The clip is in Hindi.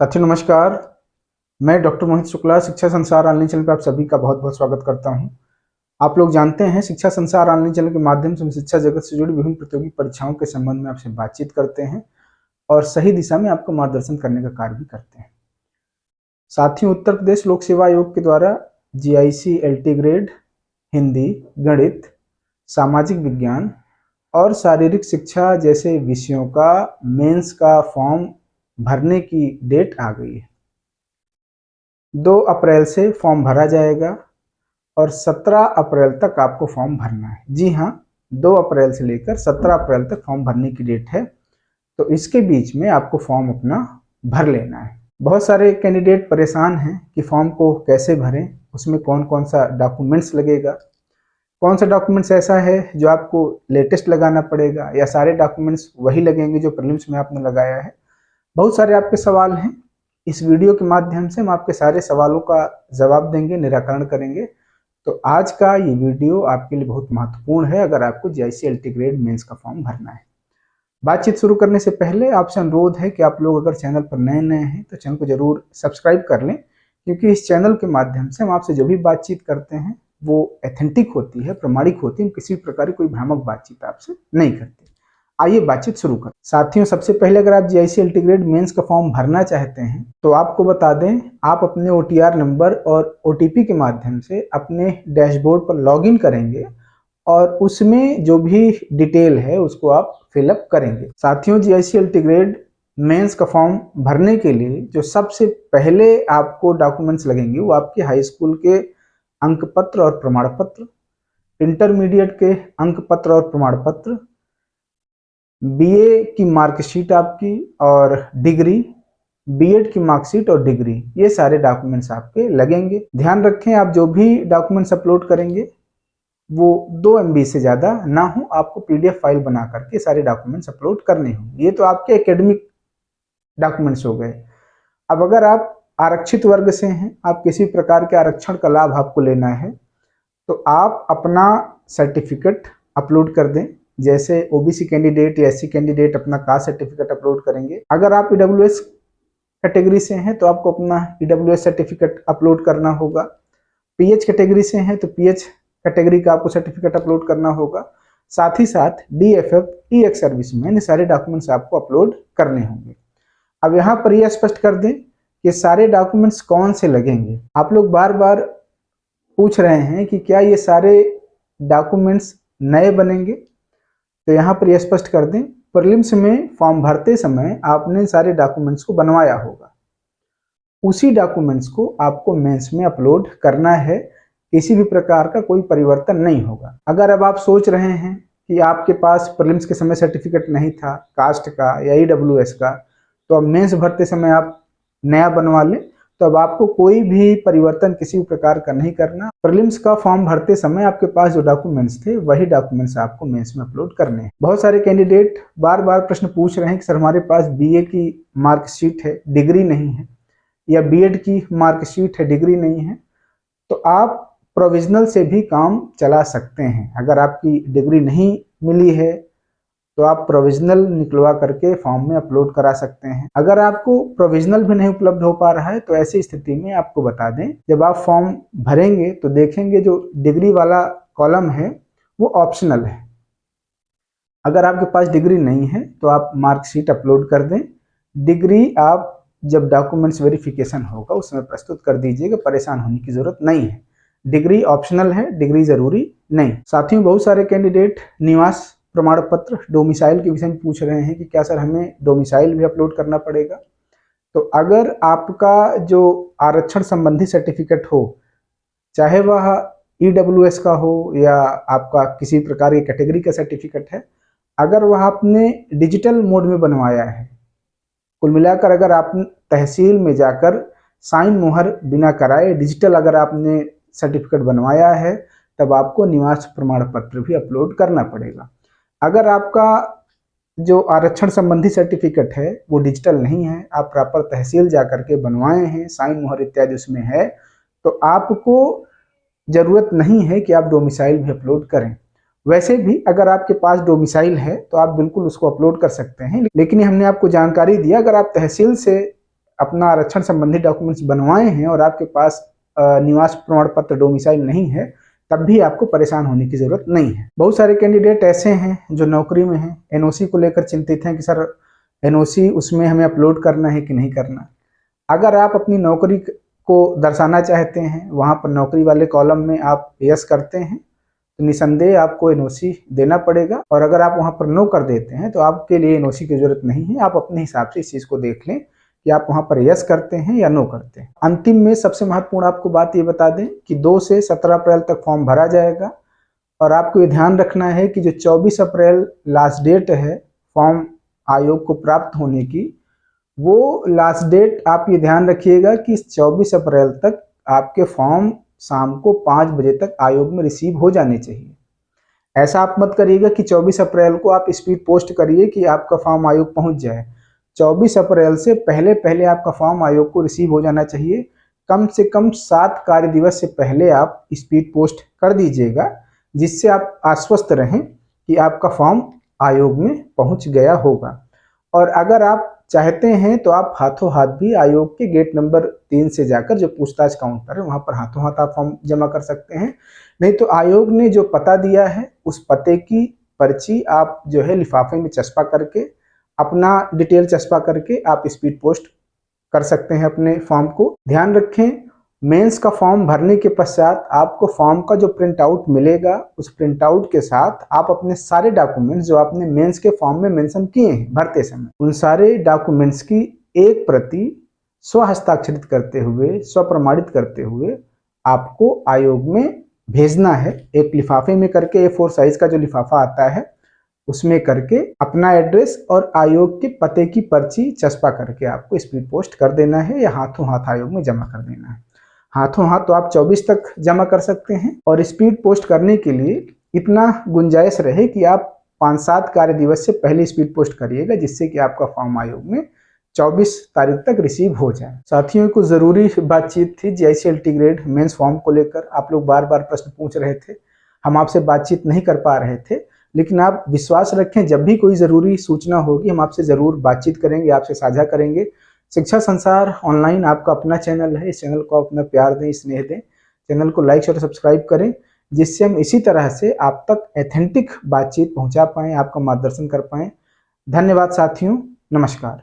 साथियों नमस्कार। मैं डॉक्टर मोहित शुक्ला शिक्षा संसार ऑनलाइन चैनल पर आप सभी का बहुत बहुत स्वागत करता हूं। आप लोग जानते हैं शिक्षा संसार ऑनलाइन चैनल के माध्यम से हम शिक्षा जगत से जुड़ी विभिन्न प्रतियोगी परीक्षाओं के संबंध में आपसे बातचीत करते हैं और सही दिशा में आपको मार्गदर्शन करने का कार्य भी करते हैं। साथियों, उत्तर प्रदेश लोक सेवा आयोग के द्वारा GIC LT ग्रेड हिंदी, गणित, सामाजिक विज्ञान और शारीरिक शिक्षा जैसे विषयों का मेंस का फॉर्म भरने की डेट आ गई है। 2 अप्रैल से फॉर्म भरा जाएगा और 17 अप्रैल तक आपको फॉर्म भरना है। जी हाँ, 2 अप्रैल से लेकर 17 अप्रैल तक फॉर्म भरने की डेट है, तो इसके बीच में आपको फॉर्म अपना भर लेना है। बहुत सारे कैंडिडेट परेशान हैं कि फॉर्म को कैसे भरें, उसमें कौन कौन सा डॉक्यूमेंट्स लगेगा, कौन सा डॉक्यूमेंट्स ऐसा है जो आपको लेटेस्ट लगाना पड़ेगा या सारे डॉक्यूमेंट्स वही लगेंगे जो प्रीलिम्स में आपने लगाया है। बहुत सारे आपके सवाल हैं। इस वीडियो के माध्यम से हम आपके सारे सवालों का जवाब देंगे, निराकरण करेंगे। तो आज का ये वीडियो आपके लिए बहुत महत्वपूर्ण है अगर आपको GIC LT ग्रेड मेंस का फॉर्म भरना है। बातचीत शुरू करने से पहले आपसे अनुरोध है कि आप लोग अगर चैनल पर नए हैं तो चैनल को जरूर सब्सक्राइब कर लें, क्योंकि इस चैनल के माध्यम से हम आपसे जो भी बातचीत करते हैं वो एथेंटिक होती है, प्रमाणिक होती है। हम किसी प्रकार की कोई भ्रामक बातचीत आपसे नहीं करते। आइए बातचीत शुरू करें। साथियों, सबसे पहले अगर आप GIC LT ग्रेड मेंस का फॉर्म भरना चाहते हैं तो आपको बता दें, आप अपने OTR नंबर और OTP के माध्यम से अपने डैशबोर्ड पर लॉगिन करेंगे और उसमें जो भी डिटेल है उसको आप फिलअप करेंगे। साथियों, GIC LT ग्रेड मेंस का फॉर्म भरने के लिए जो सबसे पहले आपको डॉक्यूमेंट्स लगेंगे वो आपके हाई स्कूल के अंक पत्र और प्रमाण पत्र, इंटरमीडिएट के अंक पत्र और प्रमाण पत्र, BA की मार्कशीट आपकी और डिग्री, B.Ed की मार्कशीट और डिग्री, ये सारे डॉक्यूमेंट्स आपके लगेंगे। ध्यान रखें, आप जो भी डॉक्यूमेंट्स अपलोड करेंगे वो 2 MB से ज़्यादा ना हो। आपको PDF फाइल बना करके सारे डॉक्यूमेंट्स अपलोड करने होंगे। ये तो आपके एकेडमिक डॉक्यूमेंट्स हो गए। अब अगर आप आरक्षित वर्ग से हैं, आप किसी प्रकार के आरक्षण का लाभ आपको लेना है, तो आप अपना सर्टिफिकेट अपलोड कर दें। जैसे OBC कैंडिडेट या SC कैंडिडेट अपना कास्ट सर्टिफिकेट अपलोड करेंगे। अगर आप EWS कैटेगरी से हैं तो आपको अपना EWS सर्टिफिकेट अपलोड करना होगा। PH कैटेगरी से हैं तो PH कैटेगरी का आपको सर्टिफिकेट अपलोड करना होगा। साथ ही साथ DFF, EX सर्विसमैन, ये सारे डॉक्यूमेंट्स आपको अपलोड करने होंगे। अब यहाँ पर यह स्पष्ट कर दें कि सारे डॉक्यूमेंट्स कौन से लगेंगे। आप लोग बार बार पूछ रहे हैं कि क्या ये सारे डॉक्यूमेंट्स नए बनेंगे, तो यहाँ पर यह स्पष्ट कर दें, प्रीलिम्स में फॉर्म भरते समय आपने सारे डॉक्यूमेंट्स को बनवाया होगा, उसी डॉक्यूमेंट्स को आपको मेंस में अपलोड करना है। किसी भी प्रकार का कोई परिवर्तन नहीं होगा। अगर अब आप सोच रहे हैं कि आपके पास प्रीलिम्स के समय सर्टिफिकेट नहीं था कास्ट का या EWS का, तो अब मेंस भरते समय आप नया बनवा लें, तो अब आपको कोई भी परिवर्तन किसी भी प्रकार का नहीं करना। प्रीलिम्स का फॉर्म भरते समय आपके पास जो डॉक्यूमेंट्स थे वही डॉक्यूमेंट्स आपको मेंस में अपलोड करने हैं। बहुत सारे कैंडिडेट बार बार प्रश्न पूछ रहे हैं कि सर हमारे पास BA की मार्कशीट है, डिग्री नहीं है, या B.Ed की मार्कशीट है, डिग्री नहीं है, तो आप प्रोविजनल से भी काम चला सकते हैं। अगर आपकी डिग्री नहीं मिली है तो आप प्रोविजनल निकलवा करके फॉर्म में अपलोड करा सकते हैं। अगर आपको प्रोविजनल भी नहीं उपलब्ध हो पा रहा है तो ऐसी स्थिति में आपको बता दें, जब आप फॉर्म भरेंगे तो देखेंगे जो डिग्री वाला कॉलम है वो ऑप्शनल है। अगर आपके पास डिग्री नहीं है तो आप मार्कशीट अपलोड कर दें। डिग्री आप जब डॉक्यूमेंट्स वेरिफिकेशन होगा उस समय प्रस्तुत कर दीजिएगा, परेशान होने की जरूरत नहीं है। डिग्री ऑप्शनल है, डिग्री जरूरी नहीं। साथियों, बहुत सारे कैंडिडेट निवास प्रमाण पत्र, डोमिसाइल के विषय में पूछ रहे हैं कि क्या सर हमें डोमिसाइल भी अपलोड करना पड़ेगा। तो अगर आपका जो आरक्षण संबंधी सर्टिफिकेट हो, चाहे वह EWS का हो या आपका किसी प्रकार की कैटेगरी का सर्टिफिकेट है, अगर वह आपने डिजिटल मोड में बनवाया है, कुल मिलाकर अगर आप तहसील में जाकर साइन मोहर बिना कराए डिजिटल अगर आपने सर्टिफिकेट बनवाया है, तब आपको निवास प्रमाण पत्र भी अपलोड करना पड़ेगा। अगर आपका जो आरक्षण संबंधी सर्टिफिकेट है वो डिजिटल नहीं है, आप प्रॉपर तहसील जाकर के बनवाए हैं, साइन मोहर इत्यादि उसमें है, तो आपको जरूरत नहीं है कि आप डोमिसाइल भी अपलोड करें। वैसे भी अगर आपके पास डोमिसाइल है तो आप बिल्कुल उसको अपलोड कर सकते हैं, लेकिन हमने आपको जानकारी दिया, अगर आप तहसील से अपना आरक्षण संबंधी डॉक्यूमेंट्स बनवाए हैं और आपके पास निवास प्रमाण पत्र डोमिसाइल नहीं है, तब भी आपको परेशान होने की जरूरत नहीं है। बहुत सारे कैंडिडेट ऐसे हैं जो नौकरी में हैं, एनओसी को लेकर चिंतित हैं कि सर एनओसी उसमें हमें अपलोड करना है कि नहीं करना। अगर आप अपनी नौकरी को दर्शाना चाहते हैं, वहां पर नौकरी वाले कॉलम में आप यस करते हैं तो निसंदेह आपको एनओसी देना पड़ेगा, और अगर आप वहां पर नो कर देते हैं तो आपके लिए एनओसी की जरूरत नहीं है। आप अपने हिसाब से इस चीज को देख लें कि आप वहां पर यस करते हैं या नो करते हैं। अंतिम में सबसे महत्वपूर्ण आपको बात ये बता दें कि 2 से 17 अप्रैल तक फॉर्म भरा जाएगा, और आपको ये ध्यान रखना है कि जो 24 अप्रैल लास्ट डेट है फॉर्म आयोग को प्राप्त होने की, वो लास्ट डेट आप ये ध्यान रखिएगा कि 24 अप्रैल तक आपके फॉर्म शाम को 5 बजे तक आयोग में रिसीव हो जाने चाहिए। ऐसा आप मत करिएगा कि 24 अप्रैल को आप स्पीड पोस्ट करिए कि आपका फॉर्म आयोग पहुंच जाए। 24 अप्रैल से पहले पहले आपका फॉर्म आयोग को रिसीव हो जाना चाहिए। कम से कम 7 कार्य दिवस से पहले आप स्पीड पोस्ट कर दीजिएगा, जिससे आप आश्वस्त रहें कि आपका फॉर्म आयोग में पहुंच गया होगा। और अगर आप चाहते हैं तो आप हाथों हाथ भी आयोग के गेट नंबर 3 से जाकर जो पूछताछ काउंटर है वहां पर हाथों हाथ आप फॉर्म जमा कर सकते हैं। नहीं तो आयोग ने जो पता दिया है उस पते की पर्ची आप जो है लिफाफे में चस्पा करके, अपना डिटेल चस्पा करके आप स्पीड पोस्ट कर सकते हैं अपने फॉर्म को। ध्यान रखें, मेंस का फॉर्म भरने के पश्चात आपको फॉर्म का जो प्रिंट आउट मिलेगा, उस प्रिंट आउट के साथ आप अपने सारे डॉक्यूमेंट्स जो आपने मेंस के फॉर्म में मेंशन किए हैं भरते समय, उन सारे डॉक्यूमेंट्स की एक प्रति स्व हस्ताक्षरित करते हुए, स्व प्रमाणित करते हुए आपको आयोग में भेजना है। एक लिफाफे में करके A4 साइज का जो लिफाफा आता है उसमें करके अपना एड्रेस और आयोग के पते की पर्ची चस्पा करके आपको स्पीड पोस्ट कर देना है या हाथों हाथ आयोग में जमा कर देना है। हाथों हाथ तो आप 24 तक जमा कर सकते हैं, और स्पीड पोस्ट करने के लिए इतना गुंजाइश रहे कि आप 5-7 कार्य दिवस से पहले स्पीड पोस्ट करिएगा, जिससे कि आपका फॉर्म आयोग में 24 तारीख तक रिसीव हो जाए। साथियों को जरूरी बातचीत थी JICLT ग्रेड मेंस फॉर्म को लेकर। आप लोग बार बार प्रश्न पूछ रहे थे, हम आपसे बातचीत नहीं कर पा रहे थे, लेकिन आप विश्वास रखें जब भी कोई जरूरी सूचना होगी हम आपसे जरूर बातचीत करेंगे, आपसे साझा करेंगे। शिक्षा संसार ऑनलाइन आपका अपना चैनल है, इस चैनल को अपना प्यार दें, स्नेह दें, चैनल को लाइक और सब्सक्राइब करें, जिससे हम इसी तरह से आप तक एथेंटिक बातचीत पहुंचा पाएं, आपका मार्गदर्शन कर पाएं। धन्यवाद साथियों, नमस्कार।